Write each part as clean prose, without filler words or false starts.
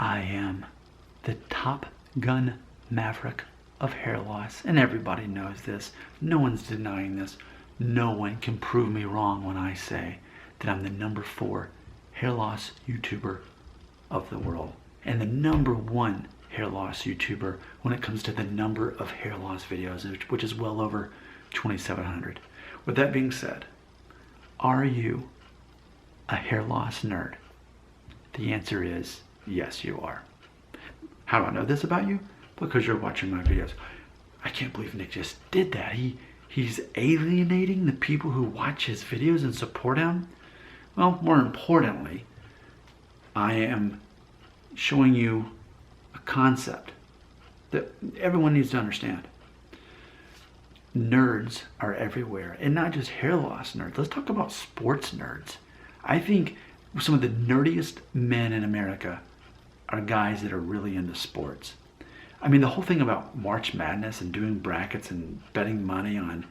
I am the Top Gun Maverick of hair loss, and everybody knows this. No one's denying this. No one can prove me wrong when I say that I'm the number 4 hair loss YouTuber of the world, and the number 1 hair loss YouTuber when it comes to the number of hair loss videos, which is well over 2,700. With that being said, are you a hair loss nerd? The answer is yes, you are. How do I know this about you? Because you're watching my videos. I can't believe Nick just did that. He's alienating the people who watch his videos and support him. Well, more importantly, I am showing you a concept that everyone needs to understand. Nerds are everywhere, and not just hair loss nerds. Let's talk about sports nerds. I think some of the nerdiest men in America are guys that are really into sports. I mean, the whole thing about March Madness and doing brackets and betting money on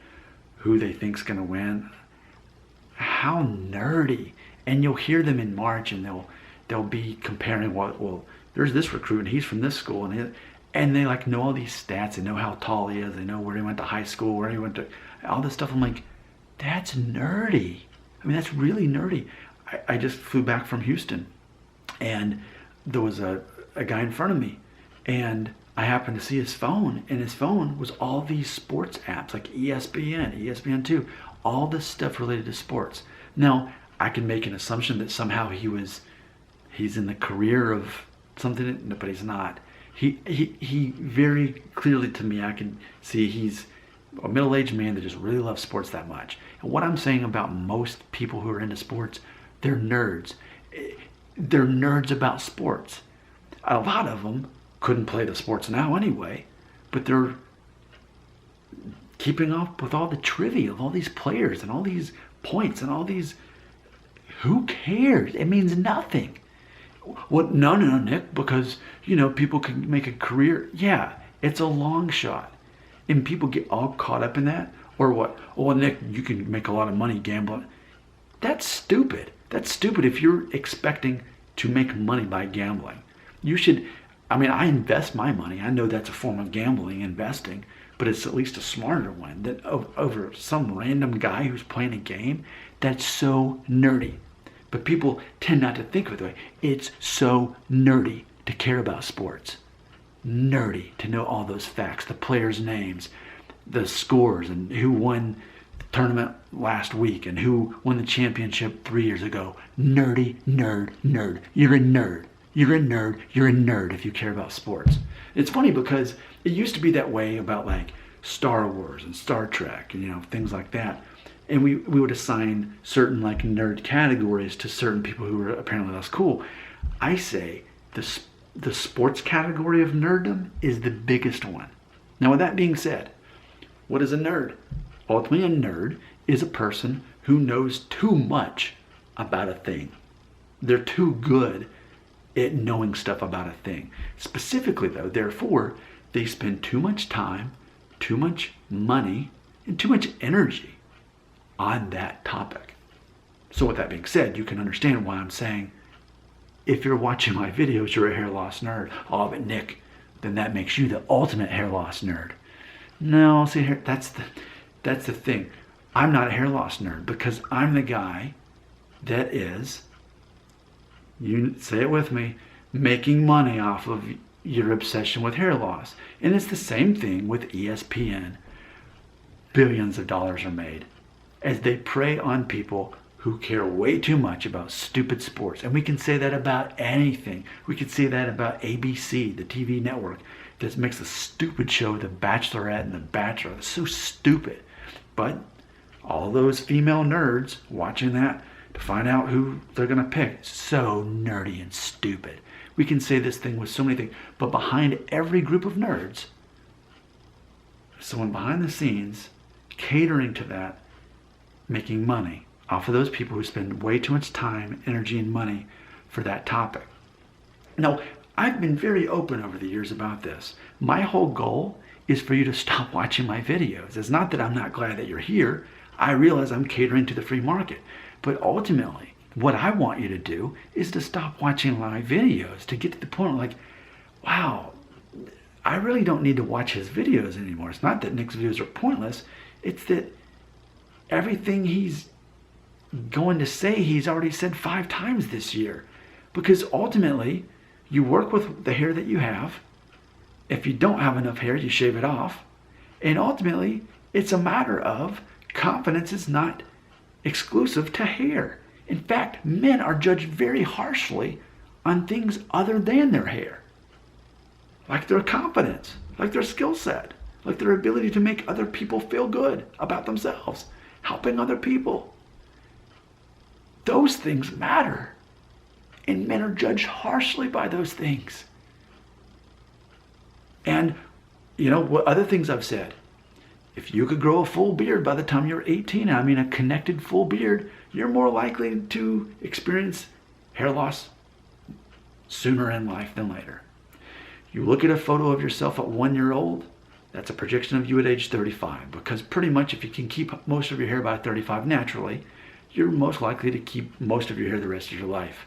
who they think's going to win, how nerdy. And you'll hear them in March, and they'll be comparing, well, there's this recruit and he's from this school, and they like know all these stats. They know how tall he is. They know where he went to high school, where he went to, all this stuff. I'm like, that's nerdy. I mean, that's really nerdy. I just flew back from Houston, and there was a guy in front of me, and I happened to see his phone, and his phone was all these sports apps like ESPN, ESPN2, all this stuff related to sports. Now, I can make an assumption that somehow he's in the career of something, but he's not. He very clearly, to me, I can see he's a middle-aged man that just really loves sports that much. And what I'm saying about most people who are into sports, they're nerds. They're nerds about sports. A lot of them couldn't play the sports now anyway, but they're keeping up with all the trivia of all these players and all these points and all these. Who cares? It means nothing. What? No, Nick, because, people can make a career. Yeah, it's a long shot. And people get all caught up in that. Or what? Oh, Nick, you can make a lot of money gambling. That's stupid. That's stupid if you're expecting to make money by gambling. You should, I invest my money. I know that's a form of gambling, investing, but it's at least a smarter one than over some random guy who's playing a game. That's so nerdy. But people tend not to think of it that way. It's so nerdy to care about sports. Nerdy to know all those facts, the players' names, the scores, and who won the tournament last week and who won the championship 3 years ago. Nerdy, nerd. You're a nerd. You're a nerd. You're a nerd if you care about sports. It's funny because it used to be that way about like Star Wars and Star Trek and things like that. And we would assign certain like nerd categories to certain people who were apparently less cool. I say the sports category of nerddom is the biggest one. Now, with that being said, what is a nerd? Ultimately, a nerd is a person who knows too much about a thing. They're too good at knowing stuff about a thing. Specifically, though, therefore, they spend too much time, too much money, and too much energy on that topic. So with that being said, you can understand why I'm saying, if you're watching my videos, you're a hair loss nerd. Oh, but Nick, then that makes you the ultimate hair loss nerd. No, see here, that's the thing. I'm not a hair loss nerd because I'm the guy that is, you say it with me, making money off of your obsession with hair loss. And it's the same thing with ESPN. Billions of dollars are made as they prey on people who care way too much about stupid sports. And we can say that about anything. We can say that about ABC, the TV network, that makes a stupid show, The Bachelorette and The Bachelor. It's so stupid. But all those female nerds watching that to find out who they're going to pick, so nerdy and stupid. We can say this thing with so many things, but behind every group of nerds, someone behind the scenes catering to that, making money off of those people who spend way too much time, energy, and money for that topic. Now, I've been very open over the years about this. My whole goal is for you to stop watching my videos. It's not that I'm not glad that you're here. I realize I'm catering to the free market. But ultimately, What I want you to do is to stop watching live videos, to get to the point where, like, wow, I really don't need to watch his videos anymore. It's not that Nick's videos are pointless. It's that everything he's going to say, he's already said 5 times this year. Because ultimately, you work with the hair that you have. If you don't have enough hair, you shave it off. And ultimately, it's a matter of confidence is not exclusive to hair. In fact, men are judged very harshly on things other than their hair. Like their confidence, like their skill set, like their ability to make other people feel good about themselves, helping other people. Those things matter. And men are judged harshly by those things. And, you know, what other things I've said? If you could grow a full beard by the time you're 18, I mean a connected full beard, you're more likely to experience hair loss sooner in life than later. You look at a photo of yourself at 1 year old, that's a projection of you at age 35. Because pretty much if you can keep most of your hair by 35 naturally, you're most likely to keep most of your hair the rest of your life.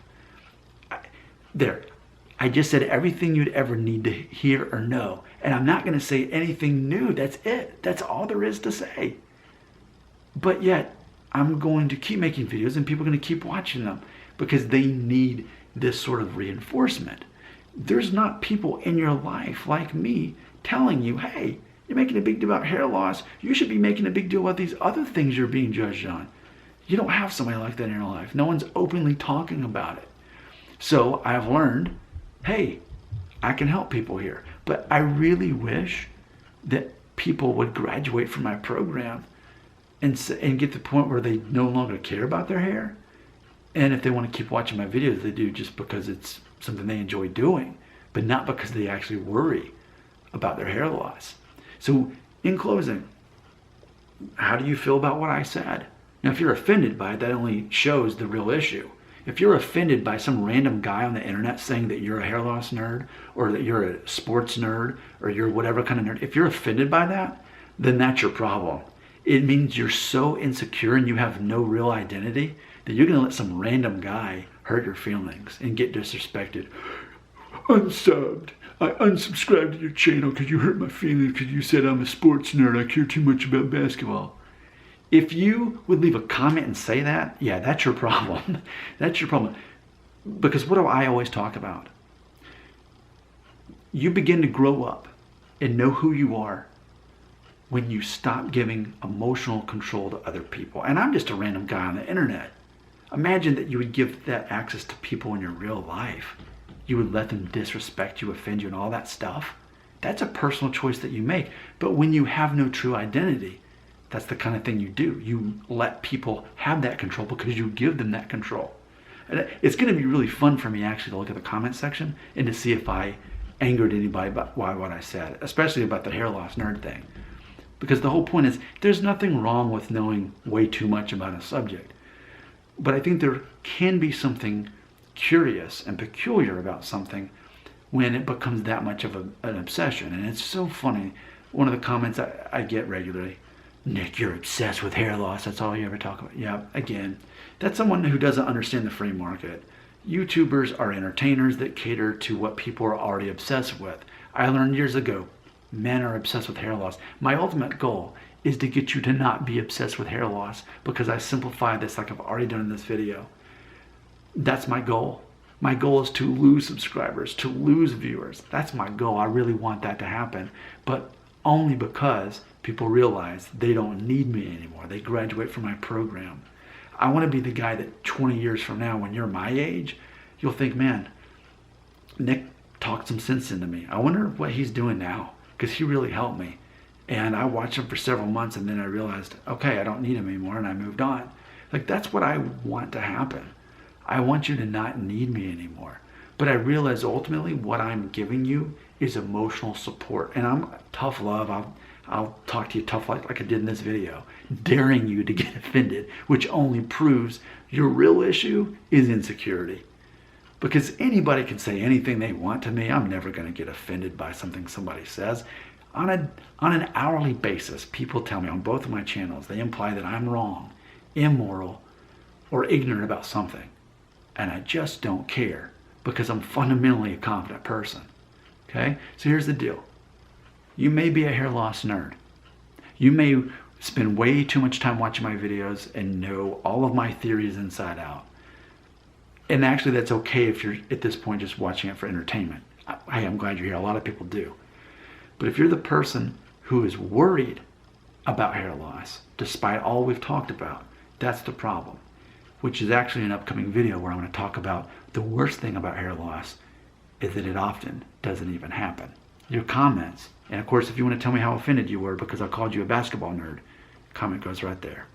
I just said everything you'd ever need to hear or know. And I'm not going to say anything new. That's it. That's all there is to say. But yet, I'm going to keep making videos and people are going to keep watching them because they need this sort of reinforcement. There's not people in your life like me telling you, hey, you're making a big deal about hair loss. You should be making a big deal about these other things you're being judged on. You don't have somebody like that in your life. No one's openly talking about it. So I've learned, hey, I can help people here. But I really wish that people would graduate from my program and get to the point where they no longer care about their hair. And if they want to keep watching my videos, they do just because it's something they enjoy doing, but not because they actually worry about their hair loss. So in closing, how do you feel about what I said? Now, if you're offended by it, that only shows the real issue. If you're offended by some random guy on the internet saying that you're a hair loss nerd or that you're a sports nerd or you're whatever kind of nerd, if you're offended by that, then that's your problem. It means you're so insecure and you have no real identity that you're going to let some random guy hurt your feelings and get disrespected. Unsubbed. I unsubscribed to your channel because you hurt my feelings because you said I'm a sports nerd. I care too much about basketball. If you would leave a comment and say that, yeah, that's your problem. That's your problem. Because what do I always talk about? You begin to grow up and know who you are when you stop giving emotional control to other people. And I'm just a random guy on the internet. Imagine that you would give that access to people in your real life. You would let them disrespect you, offend you, and all that stuff. That's a personal choice that you make. But when you have no true identity, that's the kind of thing you do. You let people have that control because you give them that control. And it's going to be really fun for me actually to look at the comment section and to see if I angered anybody by what I said, especially about the hair loss nerd thing. Because the whole point is there's nothing wrong with knowing way too much about a subject. But I think there can be something curious and peculiar about something when it becomes that much of an obsession. And it's so funny. One of the comments I get regularly, Nick, you're obsessed with hair loss. That's all you ever talk about. Yeah, again, that's someone who doesn't understand the free market. YouTubers are entertainers that cater to what people are already obsessed with. I learned years ago, men are obsessed with hair loss. My ultimate goal is to get you to not be obsessed with hair loss because I simplify this like I've already done in this video. That's my goal. My goal is to lose subscribers, to lose viewers. That's my goal. I really want that to happen, but only because people realize they don't need me anymore. They graduate from my program. I want to be the guy that 20 years from now, when you're my age, you'll think, man, Nick talked some sense into me. I wonder what he's doing now because he really helped me. And I watched him for several months and then I realized, okay, I don't need him anymore, and I moved on. Like, that's what I want to happen. I want you to not need me anymore. But I realize ultimately what I'm giving you is emotional support. And I'm tough love. I'll talk to you tough like I did in this video, daring you to get offended, which only proves your real issue is insecurity. Because anybody can say anything they want to me. I'm never going to get offended by something somebody says. On an hourly basis, people tell me on both of my channels, they imply that I'm wrong, immoral, or ignorant about something. and I just don't care because I'm fundamentally a confident person. Okay? So here's the deal. You may be a hair loss nerd. You may spend way too much time watching my videos and know all of my theories inside out. And actually that's okay if you're at this point just watching it for entertainment. Hey, I'm glad you're here. A lot of people do. But if you're the person who is worried about hair loss, despite all we've talked about, that's the problem, which is actually an upcoming video where I'm going to talk about the worst thing about hair loss is that it often doesn't even happen. Your comments, and of course if you want to tell me how offended you were because I called you a basketball nerd, comment goes right there.